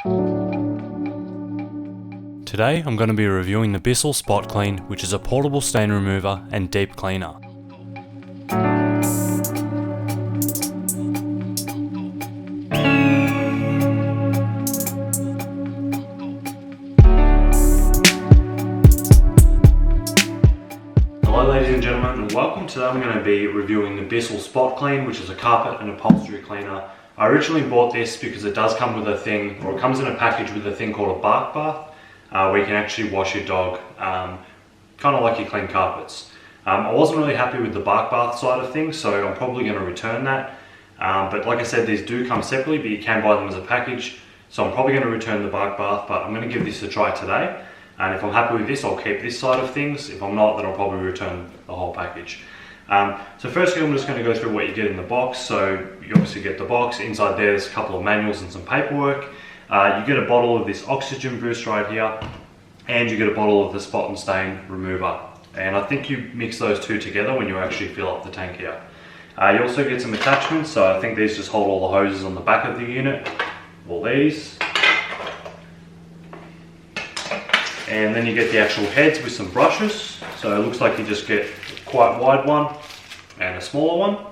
Today I'm going to be reviewing the Bissell SpotClean, which is a portable stain remover and deep cleaner. Hello ladies and gentlemen, and welcome. Today I'm going to be reviewing the Bissell SpotClean, which is a carpet and upholstery cleaner. I originally bought this because it does come with a thing, or it comes in a package with a thing called a bark bath, where you can actually wash your dog, kind of like you clean carpets. I wasn't really happy with the bark bath side of things, so I'm probably going to return that. But like I said, these do come separately, but you can buy them as a package. So I'm probably going to return the bark bath, but I'm going to give this a try today. And if I'm happy with this, I'll keep this side of things. If I'm not, then I'll probably return the whole package. So firstly, I'm just going to go through what you get in the box. So you obviously get the box. Inside there's a couple of manuals and some paperwork. You get a bottle of this oxygen boost right here, and you get a bottle of the spot and stain remover. And I think you mix those two together when you actually fill up the tank here. You also get some attachments. So I think these just hold all the hoses on the back of the unit. All these. And then you get the actual heads with some brushes. So it looks like you just get a quite wide one and a smaller one.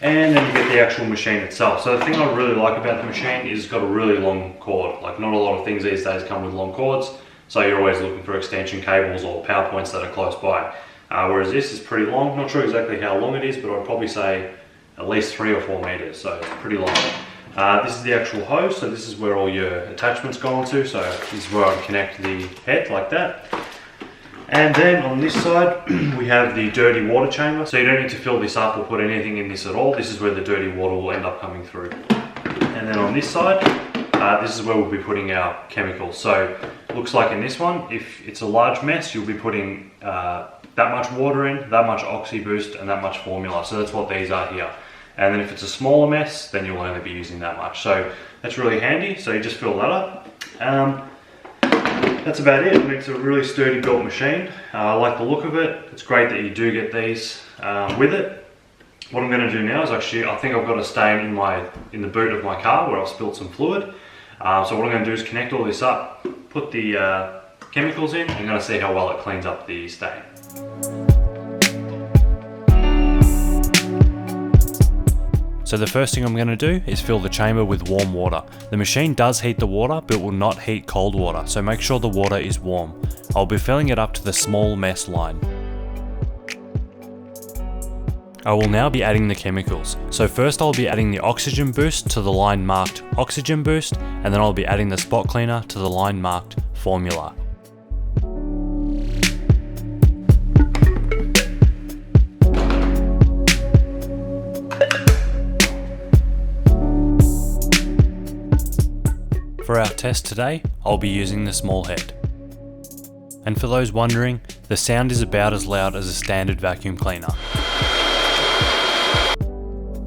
And then you get the actual machine itself. So the thing I really like about the machine is it's got a really long cord. Like, not a lot of things these days come with long cords. So you're always looking for extension cables or power points that are close by. Whereas this is pretty long. Not sure exactly how long it is, but I'd probably say at least 3 or 4 meters. So it's pretty long. This is the actual hose, so this is where all your attachments go onto. So this is where I connect the head like that. And then on this side, we have the dirty water chamber. So you don't need to fill this up or put anything in this at all. This is where the dirty water will end up coming through. And then on this side, this is where we'll be putting our chemicals. So it looks like in this one, if it's a large mess, you'll be putting that much water in, that much oxy boost, and that much formula. So that's what these are here. And then if it's a smaller mess, then you'll only be using that much. So that's really handy. So you just fill that up. That's about it. It's a really sturdy built machine. I like the look of it. It's great that you do get these with it. What I'm going to do now is actually, I think I've got a stain in the boot of my car where I've spilled some fluid. So what I'm going to do is connect all this up, put the chemicals in, and I'm going to see how well it cleans up the stain. So the first thing I'm going to do is fill the chamber with warm water. The machine does heat the water, but will not heat cold water, so make sure the water is warm. I'll be filling it up to the small mess line. I will now be adding the chemicals. So first I'll be adding the oxygen boost to the line marked oxygen boost, and then I'll be adding the spot cleaner to the line marked formula. For our test today, I'll be using the small head. And for those wondering, the sound is about as loud as a standard vacuum cleaner.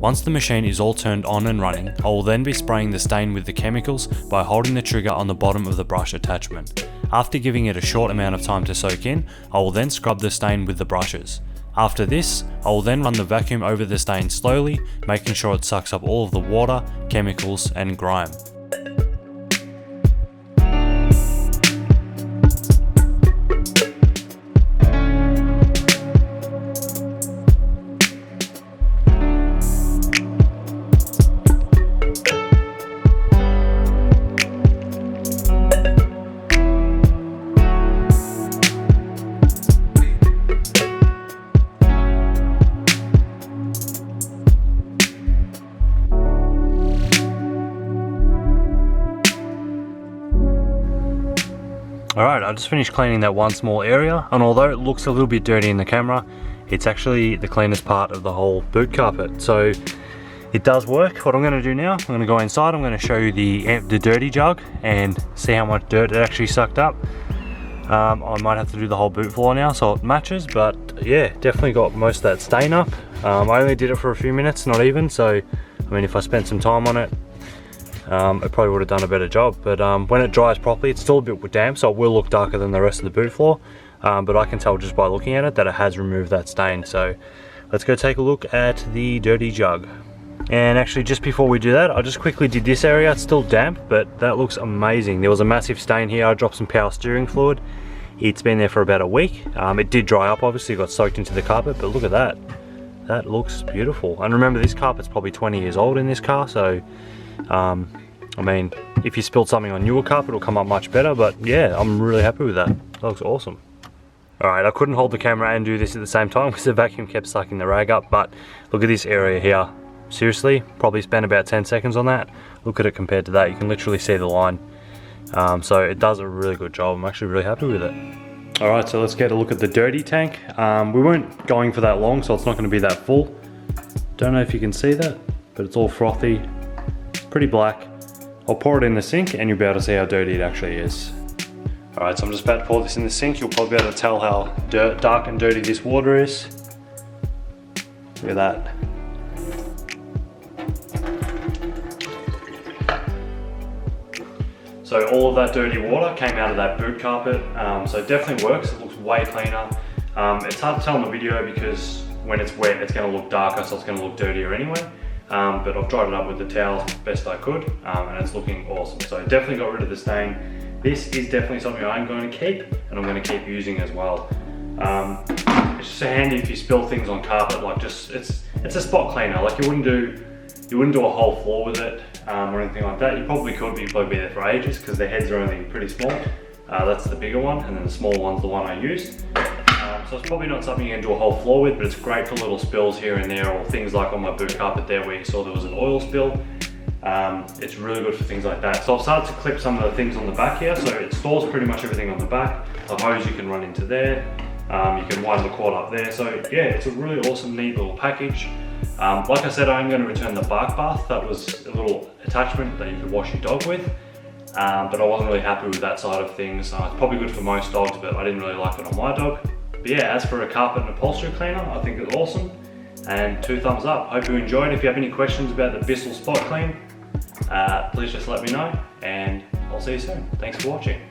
Once the machine is all turned on and running, I will then be spraying the stain with the chemicals by holding the trigger on the bottom of the brush attachment. After giving it a short amount of time to soak in, I will then scrub the stain with the brushes. After this, I will then run the vacuum over the stain slowly, making sure it sucks up all of the water, chemicals, and grime. Alright, I just finished cleaning that one small area, and although it looks a little bit dirty in the camera, it's actually the cleanest part of the whole boot carpet. So it does work. What I'm going to do now, I'm going to go inside, I'm going to show you the dirty jug and see how much dirt it actually sucked up. I might have to do the whole boot floor now so it matches, but yeah, definitely got most of that stain up. I only did it for a few minutes, not even, so I mean, if I spent some time on it, it probably would have done a better job. But when it dries properly, it's still a bit damp, so it will look darker than the rest of the boot floor, but I can tell just by looking at it that it has removed that stain. So let's go take a look at the dirty jug. And actually, just before we do that, I just quickly did this area. It's still damp, but that looks amazing. There was a massive stain here. I dropped some power steering fluid. It's been there for about a week. It did dry up, obviously, got soaked into the carpet, but look at that. That looks beautiful. And remember, this carpet's probably 20 years old in this car, so I mean, if you spilled something on newer carpet, it'll come up much better, but yeah, I'm really happy with that. That looks awesome. Alright, I couldn't hold the camera and do this at the same time because the vacuum kept sucking the rag up, but look at this area here. Seriously, probably spent about 10 seconds on that. Look at it compared to that, you can literally see the line. So it does a really good job. I'm actually really happy with it. Alright, so let's get a look at the dirty tank. We weren't going for that long, so it's not going to be that full. Don't know if you can see that, but it's all frothy. It's pretty black. I'll pour it in the sink and you'll be able to see how dirty it actually is. Alright, so I'm just about to pour this in the sink. You'll probably be able to tell how dark and dirty this water is. Look at that. So all of that dirty water came out of that boot carpet, so it definitely works. It looks way cleaner. It's hard to tell in the video because when it's wet, it's going to look darker, so it's going to look dirtier anyway. But I've dried it up with the towel best I could, and it's looking awesome. So I definitely got rid of the stain. This is definitely something I'm going to keep, and I'm going to keep using as well. It's just handy if you spill things on carpet, like it's a spot cleaner. Like you wouldn't do a whole floor with it or anything like that. You probably could, but you'd probably be there for ages because the heads are only pretty small. That's the bigger one, and then the small one's the one I used. So it's probably not something you can do a whole floor with, but it's great for little spills here and there, or things like on my boot carpet there where you saw there was an oil spill. It's really good for things like that. So I've started to clip some of the things on the back here, so it stores pretty much everything on the back. The hose you can run into there, you can wind the cord up there. So yeah, it's a really awesome, neat little package. Like I said, I'm going to return the bark bath. That was a little attachment that you could wash your dog with, but I wasn't really happy with that side of things. It's probably good for most dogs, but I didn't really like it on my dog. But yeah, as for a carpet and upholstery cleaner, I think it's awesome, and 2 thumbs up. Hope you enjoyed. If you have any questions about the Bissell SpotClean, please just let me know, and I'll see you soon. Thanks for watching.